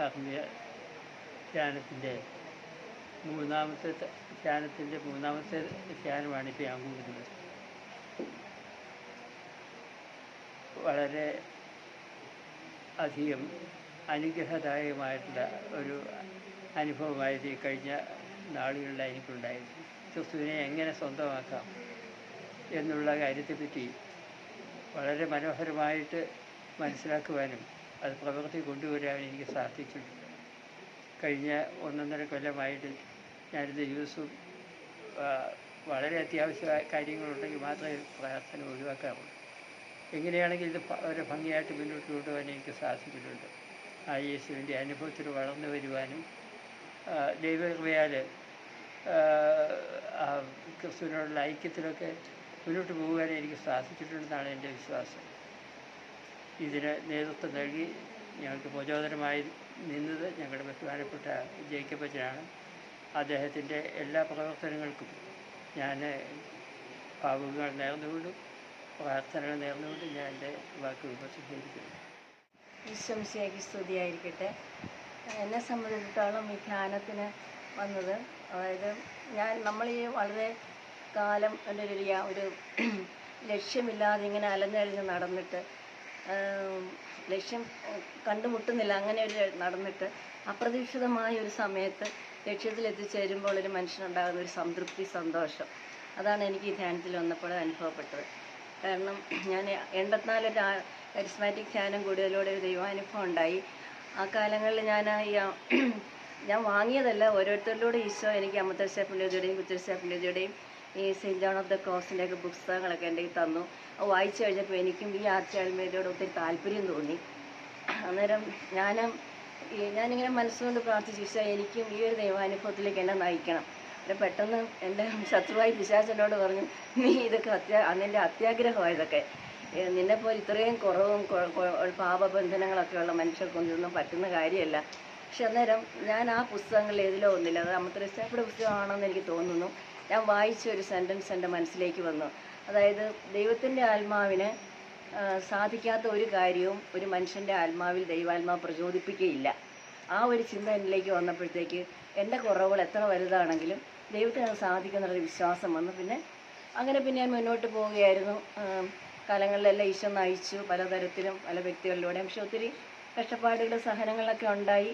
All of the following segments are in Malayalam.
ആത്മീയ ധ്യാനത്തിൻ്റെ മൂന്നാമത്തെ ധ്യാനമാണ് ഇപ്പോൾ ഞാൻ കൂടുന്നത്. വളരെ അധികം അനുഗ്രഹദായകമായിട്ടുള്ള ഒരു അനുഭവമായത് ഈ കഴിഞ്ഞ നാളുകളിൽ എനിക്കുണ്ടായിരുന്നു. ക്രിസ്തുവിനെ എങ്ങനെ സ്വന്തമാക്കാം എന്നുള്ള കാര്യത്തെപ്പറ്റി വളരെ മനോഹരമായിട്ട് മനസ്സിലാക്കുവാനും അത് പ്രവൃത്തി കൊണ്ടുവരാനും എനിക്ക് സാധിച്ചിട്ടുണ്ട്. കഴിഞ്ഞ 1.5 കൊല്ലമായിട്ട് ഞാനിത് ദിവസവും വളരെ അത്യാവശ്യ കാര്യങ്ങളുണ്ടെങ്കിൽ മാത്രമേ പ്രാർത്ഥന ഒഴിവാക്കാറുള്ളൂ. എങ്ങനെയാണെങ്കിൽ ഇത് വളരെ ഭംഗിയായിട്ട് മുന്നോട്ട് കൊണ്ടുപോകാൻ എനിക്ക് സാധിച്ചിട്ടുണ്ട്. ആ യേശുവിൻ്റെ അനുഭവത്തിൽ വളർന്നു വരുവാനും ദൈവകൃപയാൽ ക്രിസ്തുവിനോടുള്ള ഐക്യത്തിലൊക്കെ മുന്നോട്ട് പോകുവാൻ എനിക്ക് സാധിച്ചിട്ടുണ്ടെന്നാണ് എൻ്റെ വിശ്വാസം. ഇതിന് നേതൃത്വം നൽകി ഞങ്ങൾക്ക് പ്രചോദനമായി നിന്നത് ഞങ്ങളുടെ ബഹുമാനപ്പെട്ട ജേക്കബ് അച്ഛനാണ്. അദ്ദേഹത്തിൻ്റെ എല്ലാ പ്രവർത്തനങ്ങൾക്കും ഞാൻ ഭാവുകങ്ങൾ നേർന്നുകൊണ്ടും പ്രാർത്ഥനകൾ നേർന്നുകൊണ്ടും ഞാൻ എൻ്റെ വാക്കുകൾ പ്രസിദ്ധീകരിക്കുന്നു. ഈശ്വംശിയാക്കി സ്തുതിയായിരിക്കട്ടെ. എന്നെ സംബന്ധിച്ചിടത്തോളം ഈ ധ്യാനത്തിന് വന്നത്, അതായത് നമ്മൾ ഈ വളരെ കാലം ഒരു ലക്ഷ്യമില്ലാതെ ഇങ്ങനെ അലഞ്ഞഴിഞ്ഞ് നടന്നിട്ട് ലക്ഷ്യം കണ്ടുമുട്ടുന്നില്ല, അങ്ങനെ നടന്നിട്ട് അപ്രതീക്ഷിതമായ ഒരു സമയത്ത് ലക്ഷ്യത്തിൽ എത്തിച്ചേരുമ്പോൾ ഒരു മനുഷ്യനുണ്ടാകുന്ന ഒരു സംതൃപ്തി, സന്തോഷം, അതാണ് എനിക്ക് ഈ ധ്യാനത്തിൽ വന്നപ്പോൾ അനുഭവപ്പെട്ടത്. കാരണം ഞാൻ 84 കരിസ്മാറ്റിക് ധ്യാനം കൂടുതലൂടെ ഒരു ദൈവാനുഭവം ഉണ്ടായി. ആ കാലങ്ങളിൽ ഞാൻ വാങ്ങിയതല്ല, ഓരോരുത്തരിലൂടെ ഈശോ എനിക്ക് അമൃതശ്ശ പുണ്യതയുടെയും കുറ്റശ്ശ പുണ്യതയുടെയും ഈ സെയിൻറ്റ് ജോൺ ഓഫ് ദ ക്രോസിൻ്റെയൊക്കെ പുസ്തകങ്ങളൊക്കെ എൻ്റെ തന്നു. അത് വായിച്ചു കഴിഞ്ഞപ്പോൾ എനിക്കും ഈ ആർച്ചാൽമേരിയോട് ഒത്തിരി താല്പര്യം തോന്നി. അന്നേരം ഞാനിങ്ങനെ മനസ്സുകൊണ്ട് പ്രാർത്ഥിച്ചു, ഈശോ എനിക്കും ഈ ഒരു ദൈവാനുഭവത്തിലേക്ക് എന്നെ നയിക്കണം. പിന്നെ പെട്ടെന്ന് എൻ്റെ ശത്രുവായി പിശാചനോട് പറഞ്ഞു, നീ ഇതൊക്കെ അന്നെൻ്റെ അത്യാഗ്രഹമാണ്, ഇതൊക്കെ നിന്നെപ്പോലെ ഇത്രയും കുറവും പാപബന്ധനങ്ങളൊക്കെ ഉള്ള മനുഷ്യർക്കൊന്നും ഇതൊന്നും പറ്റുന്ന കാര്യമല്ല. പക്ഷെ അന്നേരം ഞാൻ ആ പുസ്തകങ്ങളിൽ ഏതിലോ ഒന്നില്ല, അത് അമൃതശ്ശയുടെ പുസ്തകമാണെന്ന് എനിക്ക് തോന്നുന്നു, ഞാൻ വായിച്ച ഒരു സെൻറ്റൻസ് എൻ്റെ മനസ്സിലേക്ക് വന്നു. അതായത് ദൈവത്തിൻ്റെ ആത്മാവിന് സാധിക്കാത്ത ഒരു കാര്യവും ഒരു മനുഷ്യൻ്റെ ആത്മാവിൽ ദൈവാത്മാവ് പ്രചോദിപ്പിക്കുകയില്ല. ആ ഒരു ചിന്ത എന്നിലേക്ക് വന്നപ്പോഴത്തേക്ക് എൻ്റെ കുറവുകൾ എത്ര വലുതാണെങ്കിലും ദൈവത്തിന് അത് സാധിക്കുന്നുള്ളൊരു വിശ്വാസം വന്നു. പിന്നെ ഞാൻ മുന്നോട്ട് പോവുകയായിരുന്നു. കാലങ്ങളിലെല്ലാം ഈശോ നയിച്ചു, പലതരത്തിലും പല വ്യക്തികളിലൂടെ. പക്ഷെ ഒത്തിരി കഷ്ടപ്പാടുകളും സഹനങ്ങളൊക്കെ ഉണ്ടായി.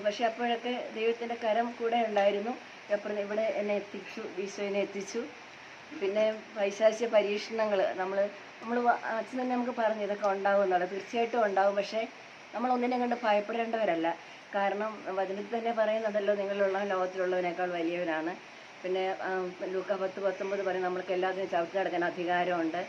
പക്ഷെ അപ്പോഴൊക്കെ ദൈവത്തിൻ്റെ കരം കൂടെ ഉണ്ടായിരുന്നു. ഇവിടെ എന്നെ എത്തിച്ചു, ഈശോനെ എത്തിച്ചു. പിന്നെ പൈശാചിക പരീക്ഷണങ്ങൾ നമ്മൾ അച്ഛൻ തന്നെ നമുക്ക് പറഞ്ഞു ഇതൊക്കെ ഉണ്ടാകുമെന്നുള്ളത്. തീർച്ചയായിട്ടും ഉണ്ടാകും. പക്ഷേ നമ്മളൊന്നിനെ കണ്ട് ഭയപ്പെടേണ്ടവരല്ല. കാരണം വചനത്തിൽ തന്നെ പറയുന്നുണ്ടല്ലോ, നിങ്ങളുള്ള ലോകത്തിലുള്ളവനേക്കാൾ വലിയവനാണ്. പിന്നെ ലൂക്ക 10:19 പറയും, നമ്മൾക്ക് എല്ലാത്തിനും ചവിട്ടി നടക്കാൻ അധികാരമുണ്ട്.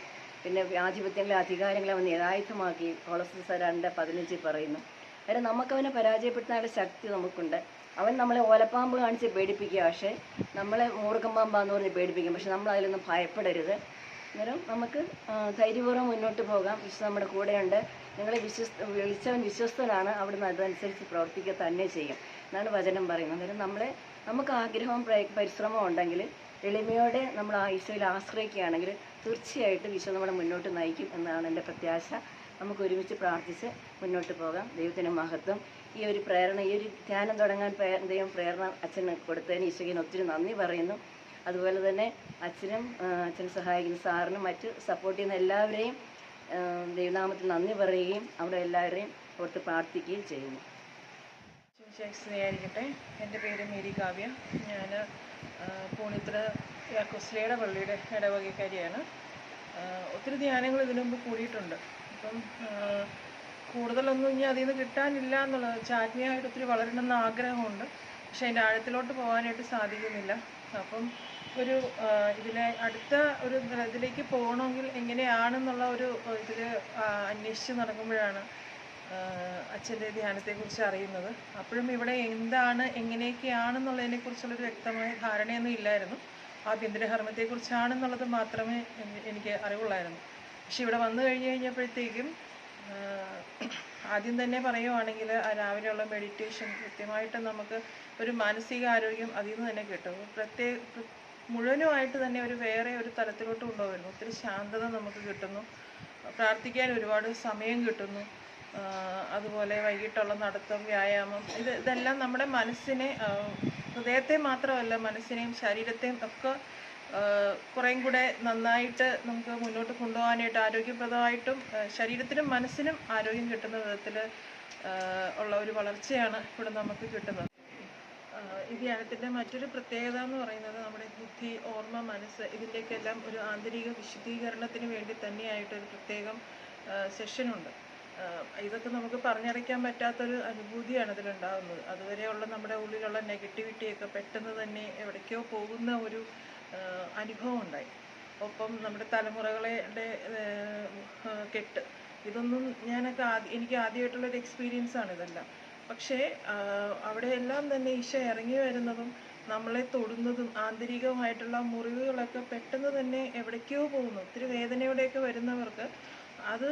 പിന്നെ ആധിപത്യങ്ങളെ അധികാരങ്ങളെ അവൻ നിരായുധമാക്കി. കൊളോസ്യർ 2:15 പറയുന്നു. അതായത് നമുക്കവനെ പരാജയപ്പെടുത്താനുള്ള ശക്തി നമുക്കുണ്ട്. അവൻ നമ്മളെ ഓലപ്പാമ്പ് കാണിച്ച് പേടിപ്പിക്കുക, പക്ഷേ നമ്മളെ മൂർഖൻ പാമ്പാന്ന് പറഞ്ഞ് പേടിപ്പിക്കും. പക്ഷെ നമ്മൾ അതിലൊന്നും ഭയപ്പെടരുത്. അന്നേരം നമുക്ക് ധൈര്യപൂർവ്വം മുന്നോട്ട് പോകാം. ഈശോ നമ്മുടെ കൂടെയുണ്ട്. നിങ്ങളെ വിളിച്ചവൻ വിശ്വസ്തനാണ്, അവിടുന്ന് അതനുസരിച്ച് പ്രവർത്തിക്കുക തന്നെ ചെയ്യും എന്നാണ് വചനം പറയുന്നത്. അന്നേരം നമുക്ക് ആഗ്രഹവും പരിശ്രമവും ഉണ്ടെങ്കിൽ, എളിമയോടെ നമ്മൾ ആ ഈശോയിൽ ആശ്രയിക്കുകയാണെങ്കിൽ തീർച്ചയായിട്ടും ഈശോ നമ്മളെ മുന്നോട്ട് നയിക്കും എന്നാണ് എൻ്റെ പ്രത്യാശ. നമുക്ക് ഒരുമിച്ച് പ്രാർത്ഥിച്ച് മുന്നോട്ട് പോകാം. ദൈവത്തിന് മഹത്വം. ഈ ഒരു ധ്യാനം തുടങ്ങാൻ ദൈവം പ്രേരണ അച്ഛന് കൊടുത്തതിന് ഈശോയ്ക്ക് ഒത്തിരി നന്ദി പറയുന്നു. അതുപോലെ തന്നെ അച്ഛനെ സഹായിക്കുന്ന സാറിനും മറ്റ് സപ്പോർട്ട് ചെയ്യുന്ന എല്ലാവരെയും ദൈവനാമത്തിൽ നന്ദി പറയുകയും അവിടെ എല്ലാവരെയും ഓർത്ത് പ്രാർത്ഥിക്കുകയും ചെയ്യുന്നു. ആയിരിക്കട്ടെ. എൻ്റെ പേര് മേരി കാവ്യ. ഞാൻ പൂണിത്തുറ യാക്കോസ്ലിയുടെ പള്ളിയുടെ ഇടവകക്കാരിയാണ്. ഒത്തിരി ധ്യാനങ്ങൾ ഇതിനു മുമ്പ് കൂടിയിട്ടുണ്ട്. അപ്പം കൂടുതലൊന്നും ഇനി അതിൽ നിന്ന് കിട്ടാനില്ല എന്നുള്ളത്, ആത്മീയമായിട്ട് ഒത്തിരി വളരണമെന്ന് ആഗ്രഹമുണ്ട്. പക്ഷെ അതിൻ്റെ ആഴത്തിലോട്ട് പോകാനായിട്ട് സാധിക്കുന്നില്ല. അപ്പം ഇതിലേക്ക് പോകണമെങ്കിൽ എങ്ങനെയാണെന്നുള്ള ഇതിൽ അന്വേഷിച്ച് നടക്കുമ്പോഴാണ് അച്ഛൻ്റെ ധ്യാനത്തെക്കുറിച്ച് അറിയുന്നത്. അപ്പോഴും ഇവിടെ എന്താണ് എങ്ങനെയൊക്കെയാണെന്നുള്ളതിനെക്കുറിച്ചുള്ളൊരു വ്യക്തമായ ധാരണയൊന്നും ഇല്ലായിരുന്നു. ആഭ്യന്തരഹർമ്മത്തെക്കുറിച്ചാണെന്നുള്ളത് മാത്രമേ എനിക്ക് അറിവുള്ളായിരുന്നു. പക്ഷെ ഇവിടെ വന്നു കഴിഞ്ഞപ്പോഴത്തേക്കും ആദ്യം തന്നെ പറയുവാണെങ്കിൽ രാവിലെയുള്ള മെഡിറ്റേഷൻ കൃത്യമായിട്ട് നമുക്ക് ഒരു മാനസികാരോഗ്യം അതിൽ നിന്ന് തന്നെ കിട്ടും. മുഴുവനുമായിട്ട് തന്നെ വേറെ ഒരു തലത്തിലോട്ട് കൊണ്ടുപോകുന്നു. ഒത്തിരി ശാന്തത നമുക്ക് കിട്ടുന്നു. പ്രാർത്ഥിക്കാൻ ഒരുപാട് സമയം കിട്ടുന്നു. അതുപോലെ വൈകിട്ടുള്ള നടത്തം, വ്യായാമം, ഇതെല്ലാം നമ്മുടെ മനസ്സിനെ, ഹൃദയത്തെ മാത്രമല്ല മനസ്സിനെയും ശരീരത്തെയും ഒക്കെ കുറേയും കൂടെ നന്നായിട്ട് നമുക്ക് മുന്നോട്ട് കൊണ്ടുപോകാനായിട്ട്, ആരോഗ്യപ്രദമായിട്ടും ശരീരത്തിനും മനസ്സിനും ആരോഗ്യം കിട്ടുന്ന വിധത്തിൽ ഉള്ള ഒരു വളർച്ചയാണ് ഇവിടെ നമുക്ക് കിട്ടുന്നത്. ഈ ധ്യാനത്തിൻ്റെ മറ്റൊരു പ്രത്യേകത എന്ന് പറയുന്നത് നമ്മുടെ ബുദ്ധി, ഓർമ്മ, മനസ്സ് ഇതിൻ്റെയൊക്കെല്ലാം ഒരു ആന്തരിക വിശുദ്ധീകരണത്തിന് വേണ്ടി തന്നെയായിട്ടൊരു പ്രത്യേകം സെഷനുണ്ട്. ഇതൊക്കെ നമുക്ക് പറഞ്ഞറിയിക്കാൻ പറ്റാത്തൊരു അനുഭൂതിയാണ് ഇതിലുണ്ടാകുന്നത്. അതുവരെയുള്ള നമ്മുടെ ഉള്ളിലുള്ള നെഗറ്റിവിറ്റിയൊക്കെ പെട്ടെന്ന് തന്നെ എവിടേക്കോ പോകുന്ന ഒരു അനുഭവം ഉണ്ടായി. ഒപ്പം നമ്മുടെ തലമുറകളുടെ കെട്ട്, ഇതൊന്നും എനിക്ക് ആദ്യമായിട്ടുള്ളൊരു എക്സ്പീരിയൻസാണ് ഇതെല്ലാം. പക്ഷേ അവിടെയെല്ലാം തന്നെ ഈശോ ഇറങ്ങി വരുന്നതും നമ്മളെ തൊടുന്നതും ആന്തരികമായിട്ടുള്ള മുറിവുകളൊക്കെ പെട്ടെന്ന് തന്നെ എവിടേക്കോ പോകുന്നു. ഒത്തിരി വേദനയോടെയൊക്കെ വരുന്നവർക്ക് അത്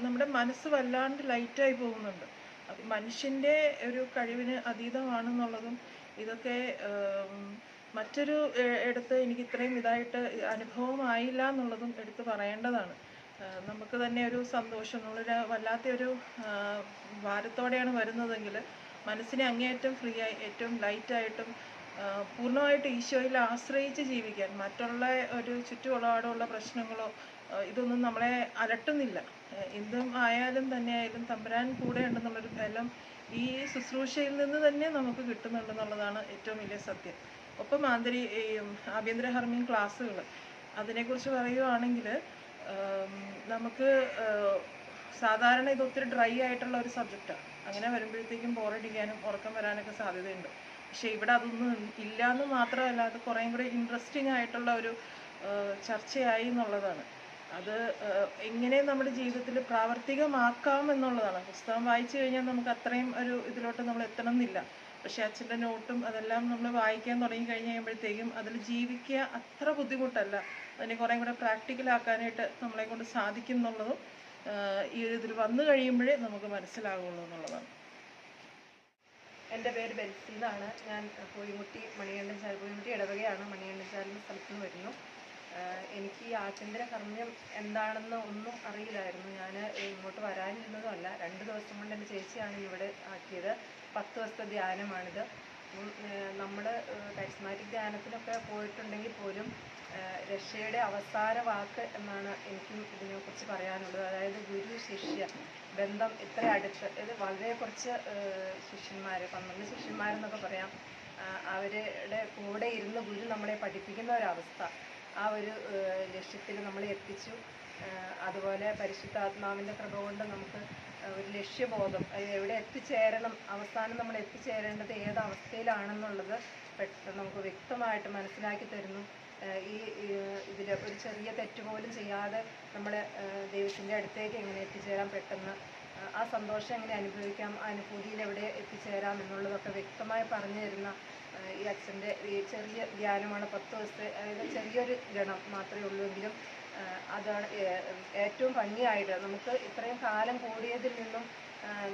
നമ്മുടെ മനസ്സ് വല്ലാണ്ട് ലൈറ്റായി പോകുന്നുണ്ട്. അപ്പം മനുഷ്യൻ്റെ ഒരു കഴിവിന് അതീതമാണെന്നുള്ളതും ഇതൊക്കെ മറ്റൊരു ഇടത്ത് എനിക്ക് ഇത്രയും ഇതായിട്ട് അനുഭവമായില്ല എന്നുള്ളതും എടുത്ത് പറയേണ്ടതാണ്. നമുക്ക് തന്നെ ഒരു സന്തോഷം, നമ്മളൊരു വല്ലാത്തൊരു ഭാരത്തോടെയാണ് വരുന്നതെങ്കിൽ മനസ്സിനെ അങ്ങേയറ്റം ഫ്രീ ആയി ഏറ്റവും ലൈറ്റായിട്ടും പൂർണ്ണമായിട്ട് ഈശോയിൽ ആശ്രയിച്ച് ജീവിക്കാൻ, മറ്റുള്ള ഒരു ചുറ്റുപാടുള്ള പ്രശ്നങ്ങളോ ഇതൊന്നും നമ്മളെ അലട്ടുന്നില്ല. എന്തും ആയാലും തന്നെയായാലും തമ്പുരാൻ കൂടെ ഉണ്ടെന്നുള്ളൊരു ബലം ഈ ശുശ്രൂഷയിൽ നിന്ന് തന്നെ നമുക്ക് കിട്ടുന്നുണ്ടെന്നുള്ളതാണ് ഏറ്റവും വലിയ സത്യം. ഒപ്പം ആഭ്യന്തര ഹർമ്മ്യം ക്ലാസ്സുകൾ, അതിനെക്കുറിച്ച് പറയുകയാണെങ്കിൽ നമുക്ക് സാധാരണ ഇത് ഒത്തിരി ഡ്രൈ ആയിട്ടുള്ള ഒരു സബ്ജക്റ്റാണ്. അങ്ങനെ വരുമ്പോഴത്തേക്കും ബോറടിക്കാനും ഉറക്കം വരാനൊക്കെ സാധ്യതയുണ്ട്. പക്ഷേ ഇവിടെ അതൊന്നും ഇല്ല എന്ന് മാത്രമല്ല, അത് കുറേയും കൂടെ ഇൻട്രസ്റ്റിംഗ് ആയിട്ടുള്ള ഒരു ചർച്ചയായി എന്നുള്ളതാണ്. അത് എങ്ങനെ നമ്മുടെ ജീവിതത്തിൽ പ്രാവർത്തികമാക്കാം എന്നുള്ളതാണ്. പുസ്തകം വായിച്ചു കഴിഞ്ഞാൽ നമുക്ക് അത്രയും ഒരു ഇതിലോട്ട് നമ്മൾ എത്തണം എന്നില്ല. പക്ഷേ അച്ഛൻ്റെ നോട്ടും അതെല്ലാം നമ്മൾ വായിക്കാൻ തുടങ്ങി കഴിഞ്ഞ് കഴിയുമ്പോഴത്തേക്കും അതിൽ ജീവിക്കുക അത്ര ബുദ്ധിമുട്ടല്ല. അതിനെ കുറേയും കൂടെ പ്രാക്ടിക്കലാക്കാനായിട്ട് നമ്മളെ കൊണ്ട് സാധിക്കും എന്നുള്ളതും ഈ ഇതിൽ വന്നു കഴിയുമ്പോഴേ നമുക്ക് മനസ്സിലാകുള്ളൂ എന്നുള്ളതാണ്. എൻ്റെ പേര് ബെൽസി എന്നാണ്. ഞാൻ പൂഴിമുട്ടി പൂഴിമുട്ടി ഇടവകയാണ്, മണികണ്ഠൻചാലിൻ്റെ സ്ഥലത്ത് നിന്ന് വരുന്നു. എനിക്ക് ഈ ആഭ്യന്തര കർമ്മം എന്താണെന്ന് ഒന്നും അറിയില്ലായിരുന്നു. ഞാൻ ഇങ്ങോട്ട് വരാനിരുന്നതുമല്ല. 2 ദിവസം കൊണ്ട് എൻ്റെ ചേച്ചിയാണ് ഇവിടെ ആക്കിയത്. 10 ദിവസത്തെ ധ്യാനമാണിത്. നമ്മൾ കരിസ്മാറ്റിക് ധ്യാനത്തിനൊക്കെ പോയിട്ടുണ്ടെങ്കിൽ പോലും രക്ഷയുടെ അവസാന വാക്ക് എന്നാണ് എനിക്കും ഇതിനെക്കുറിച്ച് പറയാനുള്ളത്. അതായത് ഗുരു ശിഷ്യ ബന്ധം ഇത്ര അടുത്ത്, ഇത് വളരെ കുറച്ച് ശിഷ്യന്മാർ, 12 ശിഷ്യന്മാരെന്നൊക്കെ പറയാം, അവരുടെ കൂടെ ഇരുന്ന് ഗുരു നമ്മളെ പഠിപ്പിക്കുന്ന ഒരവസ്ഥ, ആ ഒരു ലക്ഷ്യത്തിൽ നമ്മളെ എത്തിച്ചു. അതുപോലെ പരിശുദ്ധാത്മാവിൻ്റെ കൃപ കൊണ്ട് നമുക്ക് ഒരു ലക്ഷ്യബോധം, എവിടെ എത്തിച്ചേരണം, അവസാനം നമ്മൾ എത്തിച്ചേരേണ്ടത് ഏത് അവസ്ഥയിലാണെന്നുള്ളത് പെട്ടെന്ന് നമുക്ക് വ്യക്തമായിട്ട് മനസ്സിലാക്കി തരുന്നു. ഇതിൽ ഒരു ചെറിയ തെറ്റ് പോലും ചെയ്യാതെ നമ്മളെ ദൈവത്തിൻ്റെ അടുത്തേക്ക് എങ്ങനെ എത്തിച്ചേരാം, പെട്ടെന്ന് ആ സന്തോഷം എങ്ങനെ അനുഭവിക്കാം, ആ അനുഭൂതിയിൽ എവിടെ എത്തിച്ചേരാം എന്നുള്ളതൊക്കെ വ്യക്തമായി പറഞ്ഞു തരുന്ന ഈ അച്ഛൻ്റെ ഈ ചെറിയ ധ്യാനമാണ്. 10 ദിവസത്തെ, അതായത് ചെറിയൊരു ഗണം മാത്രമേ ഉള്ളൂ എങ്കിലും അതാണ് ഏറ്റവും ഭംഗിയായിട്ട് നമുക്ക് ഇത്രയും കാലം കൂടിയതിൽ നിന്നും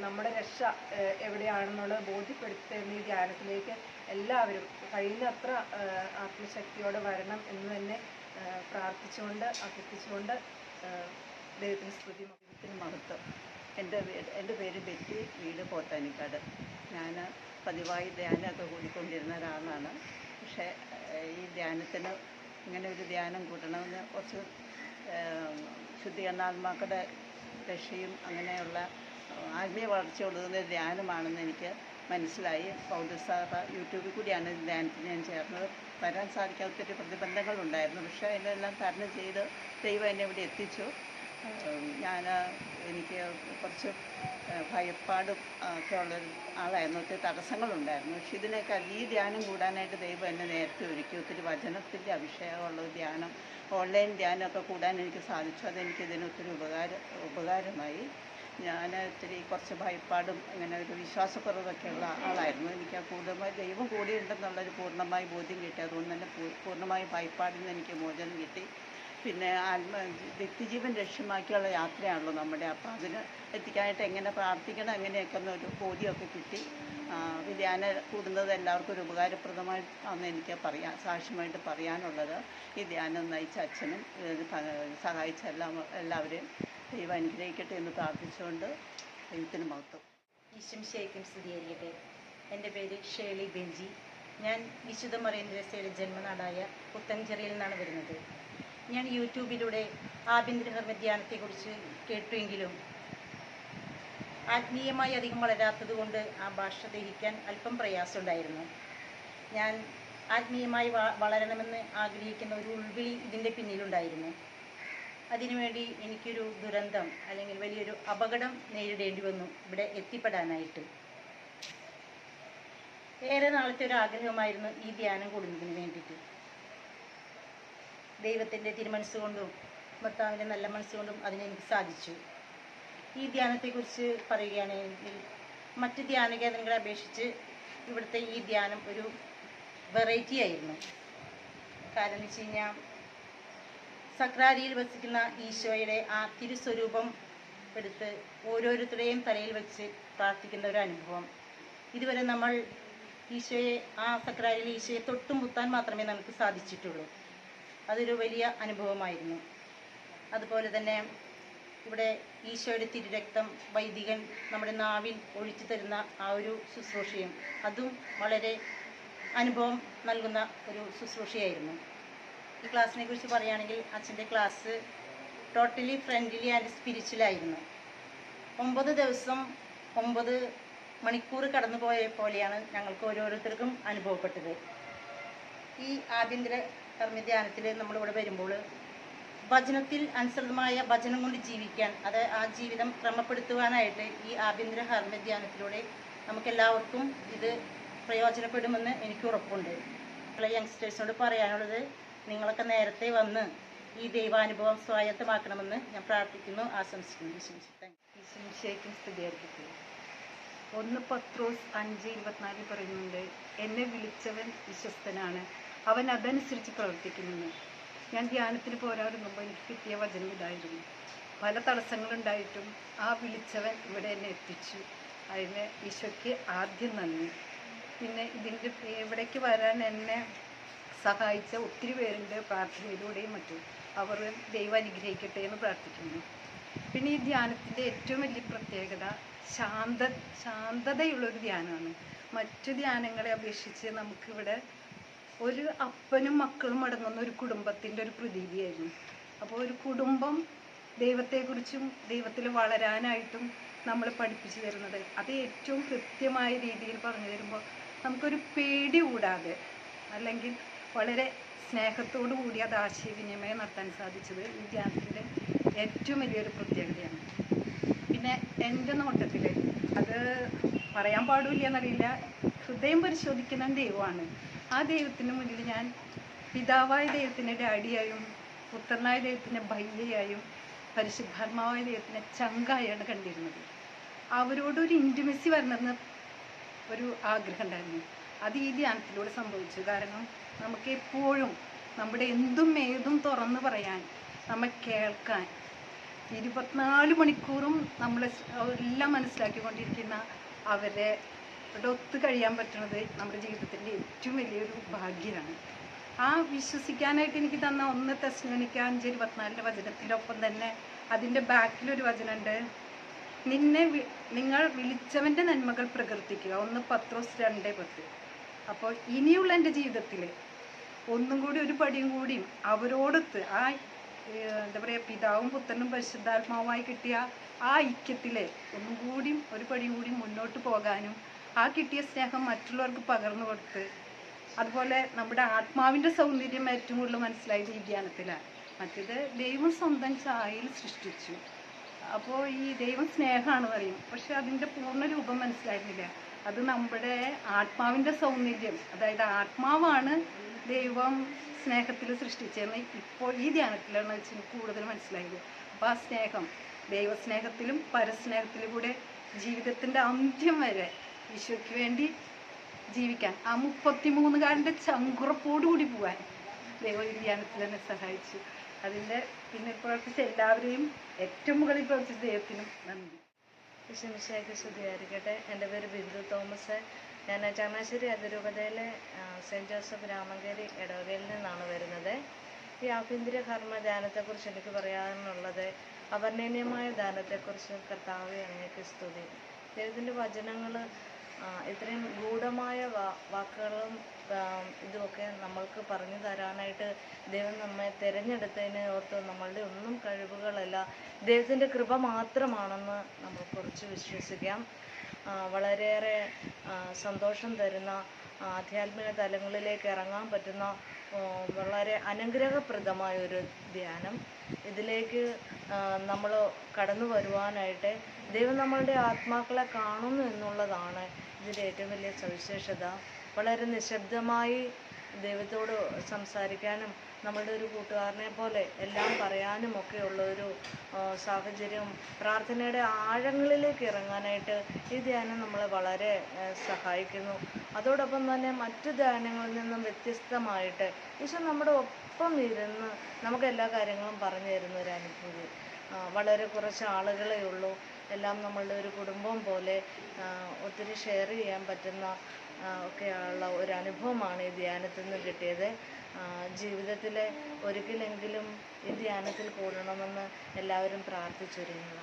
നമ്മുടെ രക്ഷ എവിടെയാണെന്നുള്ളത് ബോധ്യപ്പെടുത്തി തരുന്ന ഈ ധ്യാനത്തിലേക്ക് എല്ലാവരും കഴിയുന്നത്ര ആത്മശക്തിയോടെ വരണം എന്ന് തന്നെ പ്രാർത്ഥിച്ചുകൊണ്ട് അഭ്യർത്ഥിച്ചുകൊണ്ട് ദൈവത്തിന് സ്തുതി, ദൈവത്തിന് മഹത്വം. എൻ്റെ പേര് ബെറ്റി, വീട് പോത്താനിക്കാട്. ഞാൻ പതിവായി ധ്യാനമൊക്കെ കൂടിക്കൊണ്ടിരുന്ന ഒരാളാണ്. പക്ഷേ ഈ ധ്യാനത്തിന് ഇങ്ങനെ ഒരു ധ്യാനം കൂട്ടണമെന്ന് കുറച്ച് ശുദ്ധീകരണാത്മാക്കളുടെ രക്ഷയും അങ്ങനെയുള്ള ആത്മീയ വളർച്ച കൊടുക്കുന്ന ധ്യാനമാണെന്ന് എനിക്ക് മനസ്സിലായി. പൗലോസ് യൂട്യൂബിൽ കൂടിയാണ് ധ്യാനത്തിന് ഞാൻ ചേർന്നത്. വരാൻ സാധിക്കാത്ത ഒത്തിരി പ്രതിബന്ധങ്ങളുണ്ടായിരുന്നു. പക്ഷേ അതിനെല്ലാം തരണം ചെയ്ത് ദൈവം എന്നെ ഇവിടെ എത്തിച്ചു. എനിക്ക് കുറച്ച് ഭയപ്പാടും ഒക്കെ ഉള്ളൊരു ആളായിരുന്നു. ഒത്തിരി തടസ്സങ്ങളുണ്ടായിരുന്നു. പക്ഷെ ഇതിനേക്കാൾ ഈ ധ്യാനം കൂടാനായിട്ട് ദൈവം എന്നെ നേരത്തെ ഒരുക്കി. ഒത്തിരി വചനത്തിൻ്റെ അഭിഷേകമുള്ള ധ്യാനം, ഓൺലൈൻ ധ്യാനമൊക്കെ കൂടാൻ എനിക്ക് സാധിച്ചു. അതെനിക്കിതിന് ഒത്തിരി ഉപകാരമായി. ഞാൻ ഒത്തിരി കുറച്ച് ഭയപ്പാടും അങ്ങനെ ഒരു വിശ്വാസക്കുറവൊക്കെ ഉള്ള ആളായിരുന്നു. എനിക്ക് ആ പൂർണ്ണമായി ദൈവം കൂടിയുണ്ടെന്നുള്ളൊരു പൂർണ്ണമായി ബോധ്യം കിട്ടി. അതുകൊണ്ട് തന്നെ പൂർണ്ണമായി ഭയപ്പാടിൽ നിന്ന് എനിക്ക് മോചനം കിട്ടി. പിന്നെ വ്യക്തിജീവൻ ലക്ഷ്യമാക്കിയുള്ള യാത്രയാണല്ലോ നമ്മുടെ. അപ്പോൾ അതിന് എത്തിക്കാനായിട്ട് എങ്ങനെ പ്രാർത്ഥിക്കണം അങ്ങനെയൊക്കെ ഒരു ബോധ്യമൊക്കെ കിട്ടി. ധ്യാനം കൂടുന്നത് എല്ലാവർക്കും ഒരു ഉപകാരപ്രദമായിട്ടാണെന്ന് എനിക്ക് സാക്ഷ്യമായിട്ട് പറയാനുള്ളത്. ഈ ധ്യാനം നയിച്ച അച്ഛനും സഹായിച്ച എല്ലാവരെയും ദൈവം അനുഗ്രഹിക്കട്ടെ എന്ന് പ്രാർത്ഥിച്ചുകൊണ്ട് ദൈവത്തിന് മഹത്വം. ഈശംശയ്ക്കും സ്തുതിയായിരിക്കട്ടെ. എൻ്റെ പേര് ഷേളി ബെഞ്ചി. ഞാൻ വിശുദ്ധ മറിയം ത്രേസ്യയുടെ ജന്മനാടായ പുത്തൻചെറിയിൽ നിന്നാണ് വരുന്നത്. ഞാൻ യൂട്യൂബിലൂടെ ആഭ്യന്തര ഹർമ്മധ്യാനത്തെക്കുറിച്ച് കേട്ടുവെങ്കിലും ആത്മീയമായി അധികം വളരാത്തത് കൊണ്ട് ആ ഭാഷ ദഹിക്കാൻ അല്പം പ്രയാസമുണ്ടായിരുന്നു. ഞാൻ ആത്മീയമായി വളരണമെന്ന് ആഗ്രഹിക്കുന്ന ഒരു ഉൾവിളി ഇതിൻ്റെ പിന്നിലുണ്ടായിരുന്നു. അതിനുവേണ്ടി എനിക്കൊരു ദുരന്തം അല്ലെങ്കിൽ വലിയൊരു അപകടം നേരിടേണ്ടി വന്നു ഇവിടെ എത്തിപ്പെടാനായിട്ട്. ഏറെ നാളത്തെ ഒരു ആഗ്രഹമായിരുന്നു ഈ ധ്യാനം കൂടുന്നതിന് വേണ്ടിയിട്ട്. ദൈവത്തിൻ്റെ തിരുമനസ്സുകൊണ്ടും ഭർത്താവിൻ്റെ നല്ല മനസ്സുകൊണ്ടും അതിനെനിക്ക് സാധിച്ചു. ഈ ധ്യാനത്തെക്കുറിച്ച് പറയുകയാണെങ്കിൽ മറ്റ് ധ്യാന കേന്ദ്രങ്ങളെ അപേക്ഷിച്ച് ഇവിടുത്തെ ഈ ധ്യാനം ഒരു വെറൈറ്റി ആയിരുന്നു. കാരണം എന്ന് വെച്ച് കഴിഞ്ഞാൽ സക്രാരിയിൽ വസിക്കുന്ന ഈശോയുടെ ആ തിരുസ്വരൂപം എടുത്ത് ഓരോരുത്തരുടെയും തലയിൽ വെച്ച് പ്രാർത്ഥിക്കുന്ന ഒരു അനുഭവം. ഇതുവരെ നമ്മൾ ഈശോയെ ആ സക്രാരിയിൽ ഈശോയെ തൊട്ടും മുത്താൻ മാത്രമേ നമുക്ക് സാധിച്ചിട്ടുള്ളൂ. അതൊരു വലിയ അനുഭവമായിരുന്നു. അതുപോലെ തന്നെ ഇവിടെ ഈശോയുടെ തിരുരക്തം വൈദികൻ നമ്മുടെ നാവിൽ ഒഴിച്ചു തരുന്ന ആ ഒരു ശുശ്രൂഷയും അതും വളരെ അനുഭവം നൽകുന്ന ഒരു ശുശ്രൂഷയായിരുന്നു. ഈ ക്ലാസ്സിനെ കുറിച്ച് പറയുകയാണെങ്കിൽ അച്ഛൻ്റെ ക്ലാസ് ടോട്ടലി ഫ്രണ്ട്ലി ആൻഡ് സ്പിരിച്വലായിരുന്നു. 9 ദിവസം 9 മണിക്കൂർ കടന്നു പോയ പോലെയാണ് ഞങ്ങൾക്ക് ഓരോരുത്തർക്കും അനുഭവപ്പെട്ടത്. ഈ ആഭ്യന്തര കർമ്മധ്യാനത്തിൽ നമ്മളിവിടെ വരുമ്പോൾ വചനത്തിൽ അനുസൃതമായ വചനം കൊണ്ട് ജീവിക്കാൻ, അത് ആ ജീവിതം ക്രമപ്പെടുത്തുവാനായിട്ട് ഈ ആഭ്യന്തര കർമ്മധ്യാനത്തിലൂടെ നമുക്കെല്ലാവർക്കും ഇത് പ്രയോജനപ്പെടുമെന്ന് എനിക്ക് ഉറപ്പുണ്ട്. യങ്സ്റ്റേഴ്സിനോട് പറയാനുള്ളത്, നിങ്ങളൊക്കെ നേരത്തെ വന്ന് ഈ ദൈവാനുഭവം സ്വായത്തമാക്കണമെന്ന് ഞാൻ പ്രാർത്ഥിക്കുന്നു, ആശംസിക്കുന്നു. ഈശംശയ്ക്കും സ്തുതിയായിരിക്കട്ടെ. 1 പത്രോസ് 5:24 പറയുന്നുണ്ട്, എന്നെ വിളിച്ചവൻ വിശ്വസ്തനാണ്, അവൻ അതനുസരിച്ച് പ്രവർത്തിക്കുമെന്ന്. ഞാൻ ധ്യാനത്തിന് പോരാടുമ്പോൾ എനിക്ക് കിട്ടിയ വചനം ഇതായിരുന്നു. പല തടസ്സങ്ങളുണ്ടായിട്ടും ആ വിളിച്ചവൻ ഇവിടെ എന്നെ എത്തിച്ചു. അതിന് ഈശോയ്ക്ക് ആദ്യം നന്ദി. പിന്നെ ഇതിൻ്റെ ഇവിടേക്ക് വരാൻ എന്നെ സഹായിച്ച ഒത്തിരി പേരുണ്ട്, പ്രാർത്ഥനയിലൂടെയും മറ്റും. അവർ ദൈവം അനുഗ്രഹിക്കട്ടെ എന്ന് പ്രാർത്ഥിക്കുന്നു. പിന്നെ ഈ ധ്യാനത്തിൻ്റെ ഏറ്റവും വലിയ പ്രത്യേകത ശാന്തതയുള്ളൊരു ധ്യാനമാണ്. മറ്റു ധ്യാനങ്ങളെ അപേക്ഷിച്ച് നമുക്കിവിടെ ഒരു അപ്പനും മക്കളും അടങ്ങുന്ന ഒരു കുടുംബത്തിൻ്റെ ഒരു പ്രതീതിയായിരുന്നു. അപ്പോൾ ഒരു കുടുംബം ദൈവത്തെക്കുറിച്ചും ദൈവത്തിൽ വളരാനായിട്ടും നമ്മൾ പഠിപ്പിച്ചു തരുന്നത്, അത് ഏറ്റവും കൃത്യമായ രീതിയിൽ പറഞ്ഞു തരുമ്പോൾ നമുക്കൊരു പേടി കൂടാതെ അല്ലെങ്കിൽ വളരെ സ്നേഹത്തോടു കൂടി അത് ആശയവിനിമയം നടത്താൻ സാധിച്ചത് ഈ ധ്യാനത്തിൻ്റെ ഏറ്റവും വലിയൊരു പ്രത്യേകതയാണ്. പിന്നെ എൻ്റെ നോട്ടത്തിൽ അത് പറയാൻ പാടില്ല എന്നറിയില്ല, ഹൃദയം പരിശോധിക്കുന്ന ദൈവമാണ്. ആ ദൈവത്തിന് മുന്നിൽ ഞാൻ പിതാവായ ദൈവത്തിൻ്റെ ഡാഡിയായും പുത്രനായ ദൈവത്തിൻ്റെ ഭയ്യയായും പരിശുദ്ധാത്മാവായ ദൈവത്തിൻ്റെ ചങ്കായാണ് കണ്ടിരുന്നത്. അവരോടൊരു ഇൻറ്റിമസി വരണമെന്ന് ഒരു ആഗ്രഹം ഉണ്ടായിരുന്നു. അത് ഈ ധ്യാനത്തിലൂടെ സംഭവിച്ചു. കാരണം നമുക്ക് എപ്പോഴും നമ്മുടെ എന്തും ഏതും തുറന്ന് പറയാൻ, നമ്മൾ കേൾക്കാൻ 24 മണിക്കൂറും നമ്മൾ എല്ലാം മനസ്സിലാക്കിക്കൊണ്ടിരിക്കുന്ന അവരുടെ ഒത്ത് കഴിയാൻ പറ്റുന്നത് നമ്മുടെ ജീവിതത്തിൻ്റെ ഏറ്റവും വലിയൊരു ഭാഗ്യമാണ്. ആ വിശ്വസിക്കാനായിട്ട് എനിക്ക് തന്ന 1 തെസ്സലോനിക്ക 5:24 വചനത്തിൻ്റെ ഒപ്പം തന്നെ അതിൻ്റെ ബാക്കിലൊരു വചനമുണ്ട്, നിങ്ങൾ വിളിച്ചവൻ്റെ നന്മകൾ പ്രകീർത്തിക്കുക. 1 പത്രോസ് 2:10. അപ്പോൾ ഇനിയുള്ള എൻ്റെ ജീവിതത്തിൽ ഒന്നും കൂടി ഒരു പടിയും കൂടിയും അവരോടൊത്ത് ആ എന്താ പറയുക, പിതാവും പുത്രനും പരിശുദ്ധാത്മാവുമായി കിട്ടിയ ആ ഐക്യത്തിൽ ഒന്നും കൂടിയും ഒരു പടിയും കൂടി മുന്നോട്ട് പോകാനും ആ കിട്ടിയ സ്നേഹം മറ്റുള്ളവർക്ക് പകർന്നു കൊടുത്ത്, അതുപോലെ നമ്മുടെ ആത്മാവിൻ്റെ സൗന്ദര്യം ഏറ്റവും കൂടുതൽ മനസ്സിലായത് ഈ ധ്യാനത്തിലാണ്. മറ്റേത് ദൈവം സ്വന്തം ഛായയിൽ സൃഷ്ടിച്ചു. അപ്പോൾ ഈ ദൈവം സ്നേഹമാണ് പറയും, പക്ഷെ അതിൻ്റെ പൂർണ്ണ രൂപം മനസ്സിലായിരുന്നില്ല. അത് നമ്മുടെ ആത്മാവിൻ്റെ സൗന്ദര്യം, അതായത് ആത്മാവാണ് ദൈവം സ്നേഹത്തിൽ സൃഷ്ടിച്ചതെന്ന് ഇപ്പോൾ ഈ ധ്യാനത്തിലാണ് വെച്ച് കൂടുതൽ മനസ്സിലായത്. അപ്പോൾ ആ സ്നേഹം ദൈവസ്നേഹത്തിലും പരസ്നേഹത്തിലും കൂടെ ജീവിതത്തിൻ്റെ അന്ത്യം വരെ ഈശോയ്ക്ക് വേണ്ടി ജീവിക്കാൻ, ആ 33കാരൻ്റെ ചങ്കുറപ്പോടുകൂടി പോകാൻ ദൈവം ഈ ധ്യാനത്തിൽ തന്നെ സഹായിച്ചു. അതിൻ്റെ പിന്നിൽ പ്രവർത്തിച്ച എല്ലാവരെയും ഏറ്റവും മുകളിൽ പ്രവർത്തിച്ച ദൈവത്തിനും നന്ദി. ഈശോമിശിഹായ്ക്ക് സ്തുതിയായിരിക്കട്ടെ. എൻ്റെ പേര് ബിന്ദു തോമസ്. ഞാൻ ചങ്ങനാശ്ശേരി അതിരൂപതയിലെ സെൻറ്റ് ജോസഫ് രാമങ്കേരി ഇടവകയിൽ നിന്നാണ് വരുന്നത്. ഈ ആഭ്യന്തര കർമ്മ ധ്യാനത്തെക്കുറിച്ച് എനിക്ക് പറയാനുള്ളത്, അവർണ്ണനീയമായ ദാനത്തെക്കുറിച്ച് കർത്താവെ അങ്ങേക്ക് സ്തുതി. ദൈവത്തിൻ്റെ വചനങ്ങൾ ഇത്രയും ഗൂഢമായ വാക്കുകളും ഇതുമൊക്കെ നമ്മൾക്ക് പറഞ്ഞു തരാനായിട്ട് ദൈവം നമ്മെ തിരഞ്ഞെടുത്തതിനെ ഓർത്ത് നമ്മളുടെ ഒന്നും കഴിവുകളല്ല, ദൈവത്തിൻ്റെ കൃപ മാത്രമാണെന്ന് നമുക്ക് കുറച്ച് വിശ്വസിക്കാം. വളരെയേറെ സന്തോഷം തരുന്ന ആധ്യാത്മിക തലങ്ങളിലേക്ക് ഇറങ്ങാൻ പറ്റുന്ന വളരെ അനുഗ്രഹപ്രദമായ ഒരു ധ്യാനം. ഇതിലേക്ക് നമ്മൾ കടന്നു വരുവാനായിട്ട് ദൈവം നമ്മളുടെ ആത്മാക്കളെ കാണുന്നു എന്നുള്ളതാണ് ഇതിൻ്റെ ഏറ്റവും വലിയ സവിശേഷത. വളരെ നിശബ്ദമായി ദൈവത്തോട് സംസാരിക്കാനും നമ്മളുടെ ഒരു കൂട്ടുകാരനെ പോലെ എല്ലാം പറയാനും ഒക്കെ ഉള്ളൊരു സാഹചര്യം, പ്രാർത്ഥനയുടെ ആഴങ്ങളിലേക്ക് ഇറങ്ങാനായിട്ട് ഈ ധ്യാനം നമ്മളെ വളരെ സഹായിക്കുന്നു. അതോടൊപ്പം തന്നെ മറ്റു ധ്യാനങ്ങളിൽ നിന്നും വ്യത്യസ്തമായിട്ട് ഈശോ നമ്മുടെ ഒപ്പം ഇരുന്ന് നമുക്ക് എല്ലാ കാര്യങ്ങളും പറഞ്ഞു തരുന്ന ഒരു അനുഭൂതി. വളരെ കുറച്ച് ആളുകളേ ഉള്ളൂ, എല്ലാം നമ്മളുടെ ഒരു കുടുംബം പോലെ ഒത്തിരി ഷെയർ ചെയ്യാൻ പറ്റുന്ന ഒക്കെയുള്ള ഒരു അനുഭവമാണ് ഈ ധ്യാനത്തിൽ നിന്ന് കിട്ടിയത്. ജീവിതത്തിൽ ഒരിക്കലെങ്കിലും ഈ ധ്യാനത്തിൽ കൂടണമെന്ന് എല്ലാവരും പ്രാർത്ഥിച്ചൊരുങ്ങുക.